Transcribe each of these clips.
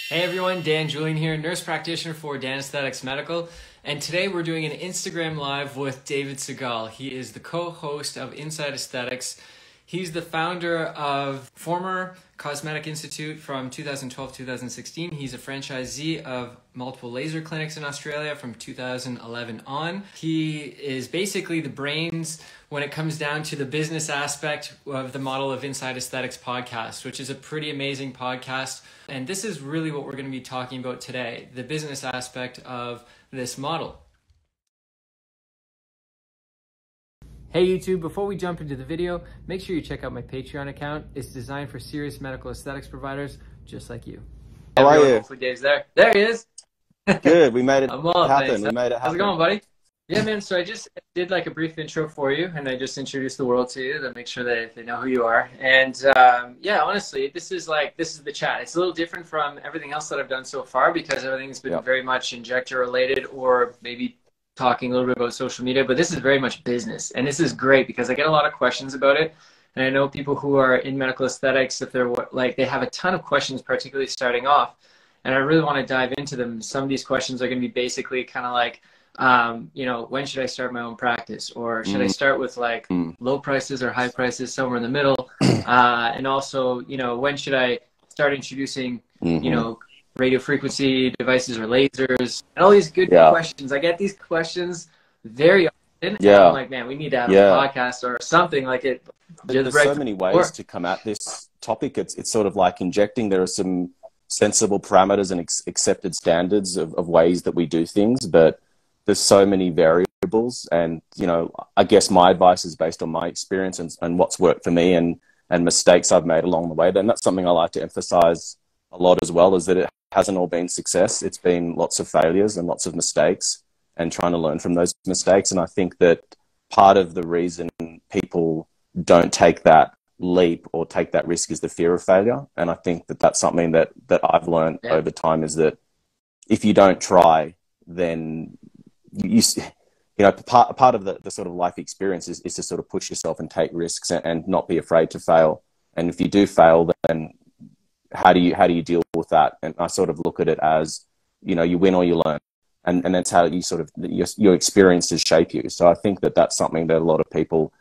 Hey everyone, Julien here, nurse practitioner for Dan Aesthetics Medical, and today we're doing an Instagram Live with David Segal. He is the co-host of Inside Aesthetics. He's the founder of former Cosmetic Institute from 2012-2016. He's a franchisee of multiple laser clinics in Australia from 2011 on. He is basically the brains when it comes down to the business aspect of the Model of Inside Aesthetics podcast, which is a pretty amazing podcast. And this is really what we're going to be talking about today, the business aspect of this model. Hey YouTube, before we jump into the video, make sure you check out my Patreon account. It's designed for serious medical aesthetics providers just like you. How are you? Hopefully Dave's there. There he is. Good, we made it I'm well, happen. thanks. We made it happen. How's it going, buddy? Yeah, man, so I just did like a brief intro for you, and I just introduced the world to you to make sure that they know who you are. And yeah, honestly, this is the chat. It's a little different from everything else that I've done so far because everything's been very much injector related or maybe talking a little bit about social media, but this is very much business. And this is great because I get a lot of questions about it. And I know people who are in medical aesthetics, if they're like, they have a ton of questions, particularly starting off. And I really want to dive into them. Some of these questions are going to be basically kind of like, you know, when should I start my own practice? Or should I start with like low prices or high prices, somewhere in the middle? And also, you know, when should I start introducing, you know, radio frequency devices or lasers? And all these good questions. I get these questions very often. And I'm like, man, we need to have a podcast or something like it. There's so many ways to come at this topic. It's sort of like injecting. There are some sensible parameters and accepted standards of ways that we do things, but there's so many variables. And, you know, I guess my advice is based on my experience and what's worked for me and mistakes I've made along the way. And that's something I like to emphasize a lot as well, is that it hasn't all been success. It's been lots of failures and lots of mistakes and trying to learn from those mistakes. And I think that part of the reason people don't take that leap or take that risk is the fear of failure. And I think that that's something that I've learned over time, is that if you don't try, then you know, part of the sort of life experience is to sort of push yourself and take risks and not be afraid to fail. And if you do fail, then how do you deal with that? And I sort of look at it as, you know, you win or you learn, and that's how you sort of your experiences shape you. So I think that that's something that a lot of people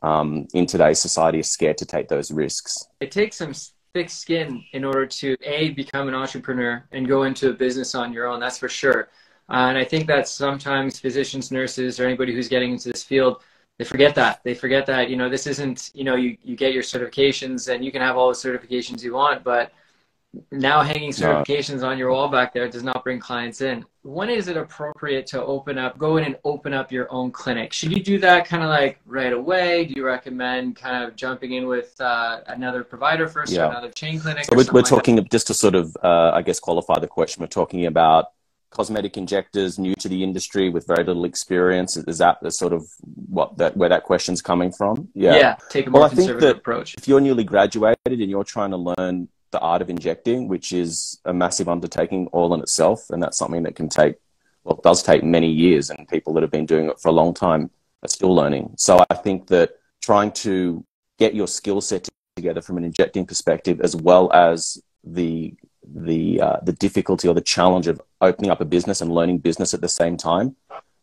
in today's society are scared to take those risks. It takes some thick skin in order to become an entrepreneur and go into a business on your own. That's for sure. And I think that sometimes physicians, nurses, or anybody who's getting into this field, they forget that. They forget that, you know, this isn't, you know, you get your certifications and you can have all the certifications you want, but now hanging certifications on your wall back there does not bring clients in. When is it appropriate to go in and open up your own clinic? Should you do that kind of like right away? Do you recommend kind of jumping in with another provider first or another chain clinic? So we're talking, just to sort of, I guess, qualify the question, we're talking about cosmetic injectors new to the industry with very little experience. Is that the sort of where that question's coming from? Yeah, take a more conservative approach. If you're newly graduated and you're trying to learn the art of injecting, which is a massive undertaking all in itself, and that's something that can take, well, it does take many years, and people that have been doing it for a long time are still learning. So I think that trying to get your skill set together from an injecting perspective, as well as the difficulty or the challenge of opening up a business and learning business at the same time,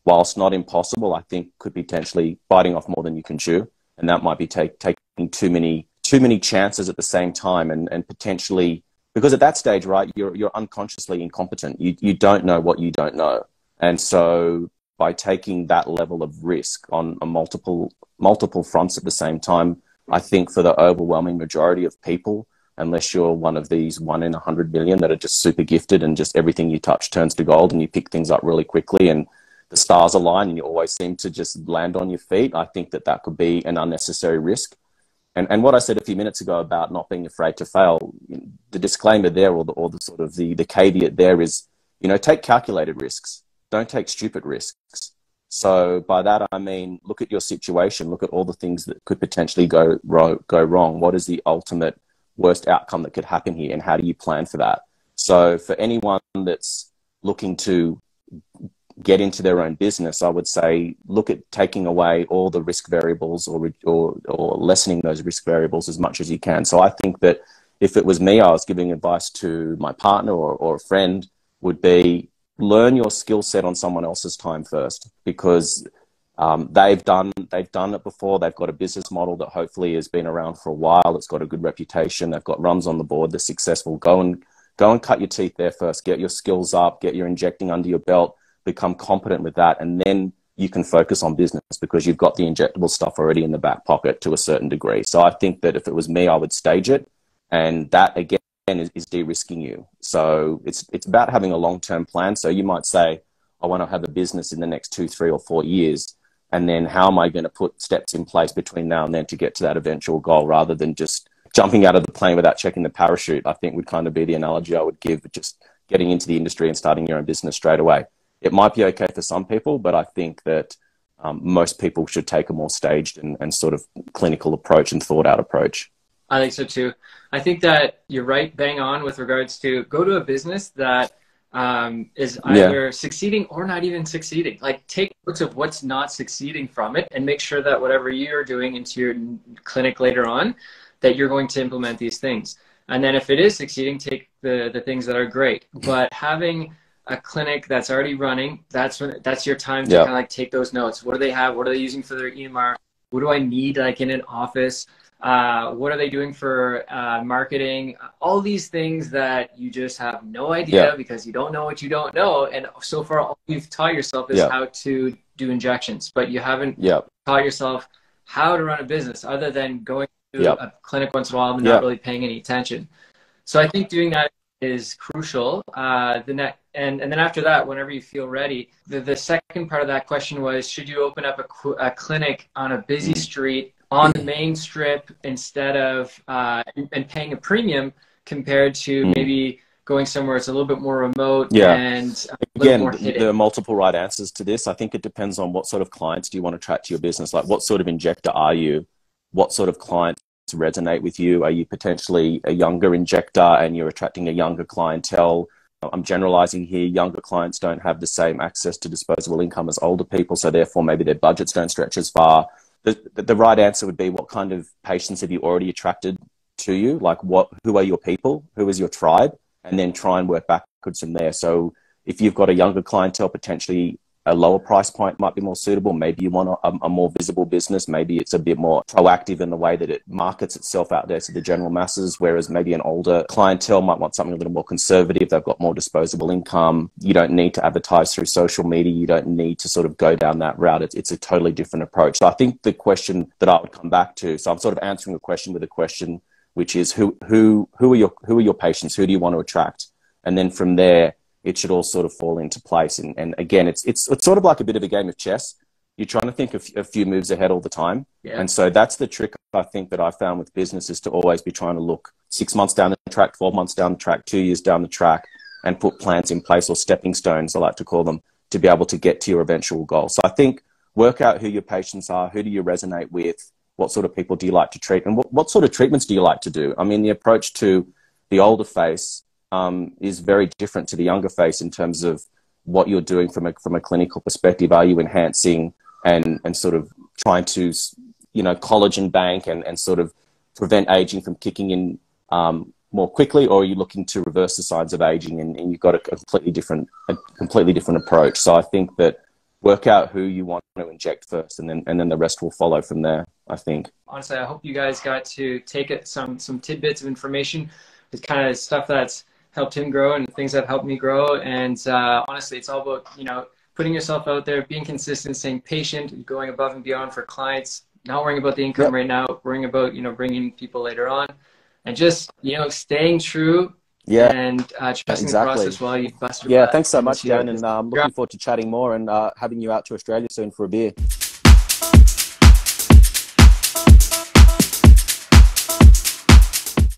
whilst not impossible, I think could be potentially biting off more than you can chew. And that might be taking too many chances at the same time, and potentially, because at that stage, right, you're unconsciously incompetent. You don't know what you don't know. And so by taking that level of risk on multiple fronts at the same time, I think for the overwhelming majority of people, unless you're one of these 1 in 100 million that are just super gifted and just everything you touch turns to gold and you pick things up really quickly and the stars align and you always seem to just land on your feet, I think that could be an unnecessary risk. And what I said a few minutes ago about not being afraid to fail, the disclaimer there, or the sort of the caveat there is, you know, take calculated risks. Don't take stupid risks. So by that, I mean, look at your situation, look at all the things that could potentially go wrong. What is the ultimate worst outcome that could happen here, and how do you plan for that? So for anyone that's looking to get into their own business, I would say look at taking away all the risk variables or lessening those risk variables as much as you can. So I think that if it was me, I was giving advice to my partner or a friend, would be learn your skill set on someone else's time first, because they've done it before. They've got a business model that hopefully has been around for a while. It's got a good reputation. They've got runs on the board. They're successful. Go and cut your teeth there first. Get your skills up. Get your injecting under your belt. Become competent with that, and then you can focus on business, because you've got the injectable stuff already in the back pocket to a certain degree. So I think that if it was me, I would stage it, and that again is de-risking you. So it's about having a long-term plan. So you might say, I want to have a business in the next 2, 3, or 4 years. And then how am I going to put steps in place between now and then to get to that eventual goal, rather than just jumping out of the plane without checking the parachute, I think would kind of be the analogy I would give, just getting into the industry and starting your own business straight away. It might be okay for some people, but I think that most people should take a more staged and sort of clinical approach and thought out approach. I think so too. I think that you're right, bang on with regards to go to a business that is either succeeding or not even succeeding. Like, take notes of what's not succeeding from it, and make sure that whatever you're doing into your clinic later on, that you're going to implement these things. And then if it is succeeding, take the things that are great. But having a clinic that's already running, that's your time to kind of like take those notes. What do they have? What are they using for their EMR? What do I need like in an office? What are they doing for marketing? All these things that you just have no idea because you don't know what you don't know. And so far, all you've taught yourself is how to do injections, but you haven't taught yourself how to run a business other than going to a clinic once in a while and not really paying any attention. So I think doing that is crucial. And then after that, whenever you feel ready, the second part of that question was, should you open up a clinic on a busy street on the main strip instead of and paying a premium compared to maybe going somewhere it's a little bit more remote and again, more there are multiple right answers to this. I think it depends on what sort of clients do you want to attract to your business. Like, what sort of injector are you? What sort of clients resonate with you? Are you potentially a younger injector and you're attracting a younger clientele? I'm generalizing here. Younger clients don't have the same access to disposable income as older people, so therefore maybe their budgets don't stretch as far. The right answer would be, what kind of patients have you already attracted to you? Like, who are your people? Who is your tribe? And then try and work backwards from there. So if you've got a younger clientele, potentially a lower price point might be more suitable. Maybe you want a more visible business. Maybe it's a bit more proactive in the way that it markets itself out there to the general masses, whereas maybe an older clientele might want something a little more conservative. They've got more disposable income. You don't need to advertise through social media. You don't need to sort of go down that route. It's a totally different approach. So I think the question that I would come back to, so I'm sort of answering a question with a question, which is who are your patients? Who do you want to attract? And then from there, it should all sort of fall into place. And again, it's sort of like a bit of a game of chess. You're trying to think of a few moves ahead all the time. And so that's the trick, I think, that I found with business, is to always be trying to look 6 months down the track, 12 months down the track, 2 years down the track, and put plans in place, or stepping stones, I like to call them, to be able to get to your eventual goal. So I think work out who your patients are, who do you resonate with, what sort of people do you like to treat, and what sort of treatments do you like to do? I mean, the approach to the older face is very different to the younger face in terms of what you're doing from a clinical perspective. Are you enhancing and sort of trying to, collagen bank and sort of prevent aging from kicking in more quickly, or are you looking to reverse the signs of aging and you've got a completely different approach? So I think that work out who you want to inject first, and then the rest will follow from there, I think. Honestly, I hope you guys got to take some tidbits of information. It's kind of stuff that's helped him grow and things that have helped me grow. And honestly, it's all about, putting yourself out there, being consistent, staying patient, going above and beyond for clients, not worrying about the income right now, worrying about, bringing people later on, and just, staying true and trusting the process while you bust your butt. Thanks so much, Dan. And I'm looking forward to chatting more and having you out to Australia soon for a beer.